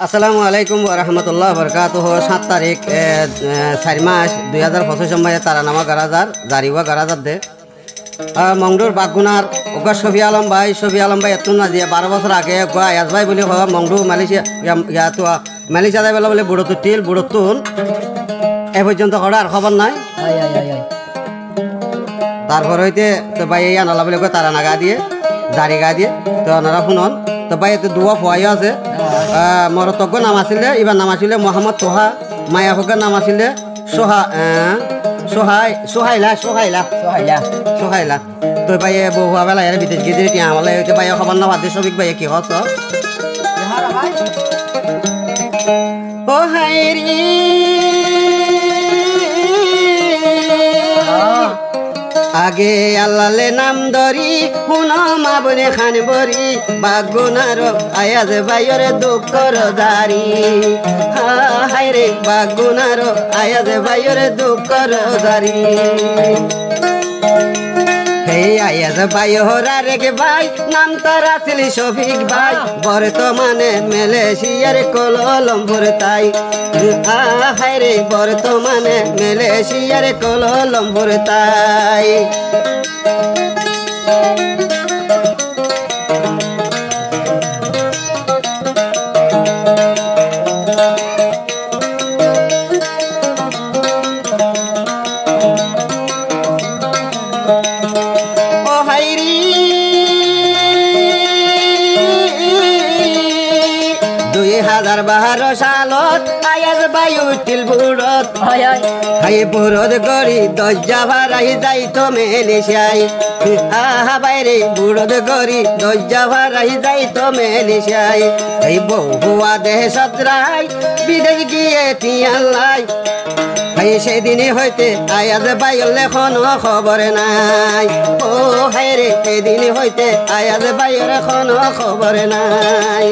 আসসালামু আলাইকুম রহমতুল্লাহ বরকাতুহ 7 তারিখ 4 মাস 2025 সময়ে তারানামা গারাজার জারিওয়া গারাজার দে মংডুর বাগুনার ওগা শফি আলম ভাই এত না দিয়ে 12 বছর আগে আয়াজ ভাই বলে হওয়া মংডু মালয়েশিয়া তো মালয়েশিয়া যাই বলে বুড়তুন এ পর্যন্ত আর খবর নাই। তারপর হইতে তো ভাই এই আনালা বলে তারানা গা দিয়ে জারি গা দিয়ে তো ওনারা শুনন তো ভাই এত দুয়া ফোয়াই আছে মোর তজ্ঞ নাম আছিলে এবার নাম আছিলে মোহাম্মদ তোহা মায়া হকের নাম আছিলে সোহাইলা তো ভাই বহুয়া বেলা এর বিদেশ গিয়ে টিয়া আমলে হইতে ভাই খবর না বাদে সবিক ভাই কি হস ও হাইরি আগে আল্লালে নাম ধরি হুন মাবনে খান বরি বাগুনার আয়াজ ভাইয়ের দুঃখর দারি হায় রে বাগুনার আয়াজ ভাইয়ের দুঃখর দারি হে আয়াজ ভাই হরা রেগে ভাই নাম তার আছিল শফিক ভাই বর্তমানে মালয়েশিয়ার কোলালামপুর তাই হায় রে বর্তমানে মালয়েশিয়ার কোলালামপুর তাই বাহার সালত আয়াজ ভাই উঠিল বুড়ত হাই বুড়ত গড়ি দরজা ভাড়াই যাইতো মেলেশিয়াই বাইরে বুড়ত গড়ি দরজা ভাড়াই যাইতো মেলেশিয়াই এই বহুয়া দেহ সতরাই বিদেশ গিয়ে তিয়ালাই ভাই সেদিনে হইতে আয়াজ ভাইয়ের এখনো খবর নাই ও হাই রে সেদিনে হইতে আয়াজ ভাইয়ের এখনো খবর নাই।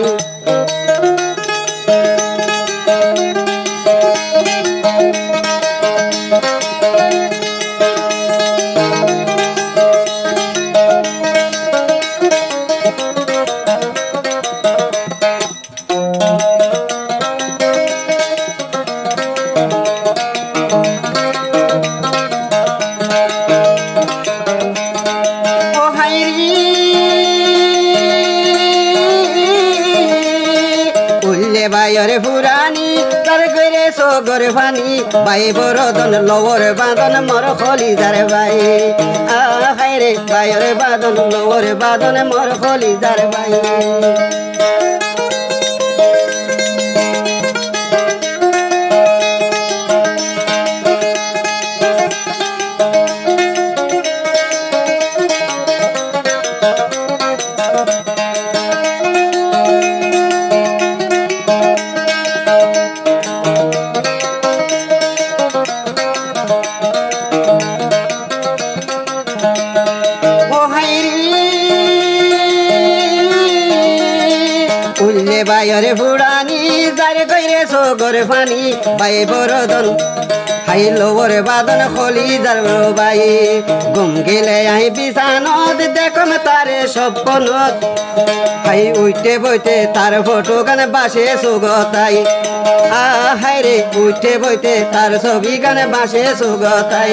বাইরে ফুরানি তার গরে সগর ফানি বাই বরদন লওর বাদন মর খলি যার ভাই হায় রে বাইরে বাদন লওর বাদন মর খলি যার ভাই বাইরে ফুড়ানি যার কইরে সগর ফানি বাই বরদন হাই লোবরে বাদন খলি যার বাই গুম গেলে আই বিছানত দেখম তারে স্বপ্নত হাই উইটে বইতে তার ফটো গানে বাসে সুগতাই হাই রে উইটে বইতে তার ছবি গানে বাসে সুগতাই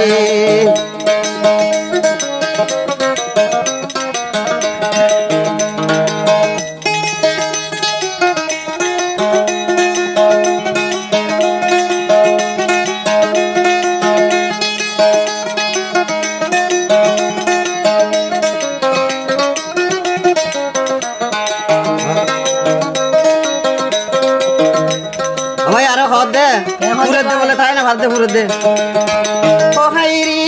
বলে তাই না ভাবতে ফুরত দে ও হাইরি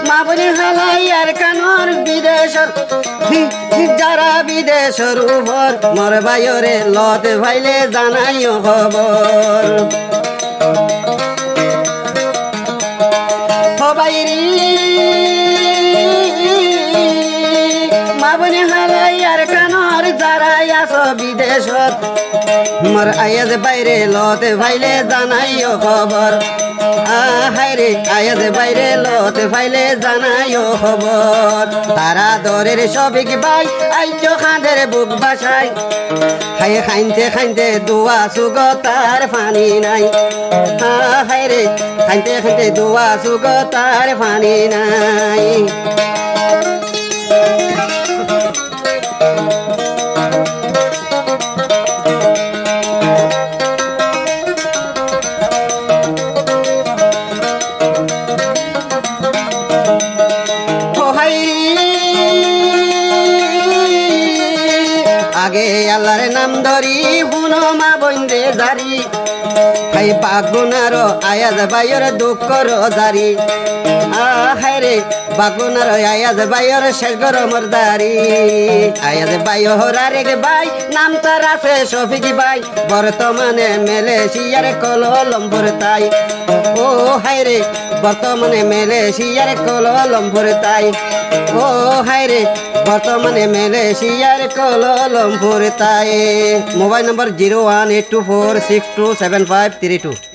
মা বলে হালাই আর কানর বিদেশর যারা বিদেশর উপর মর ভাইরে লত ভাইলে জানাইও খবর ও বাইরি মা বলে হালাই আর কানর যারাই আছো বিদেশত মোর আয়াজ বাইরে লতে ভাইলে জানাইও খবর হায়রে আয়াজ বাইরে লতে ভাইলে জানাইও খবর তারা দরের সবিক ভাই আইছো খাঁদের বুক বাসাই হায় খাইনতে খাইনতে দুয়া সুগ তার পানি নাই হায়রে খাইনতে খাইনতে দুয়া সুগ তার পানি নাই আগে আল্লাহর নাম ধরি হুনো মা বন্ধে জারি হাই বাগুনার আয়াজ বাইর দুঃখ রোজারি হায়রে বাগুনার আয়াজ বাইর শেষ গরমর দারি আয়াজ বাই হরারে বাই নাম তার আছে শফিক ভাই বর্তমানে মালয়েশিয়ার কোলালামপুর তাই ও হায়রে বর্তমানে মালয়েশিয়ার কোলালামপুর তাই ও হায়রে বর্তমানে মালয়েশিয়ার কোলালামপুর তাই মোবাইল নম্বর 01824627532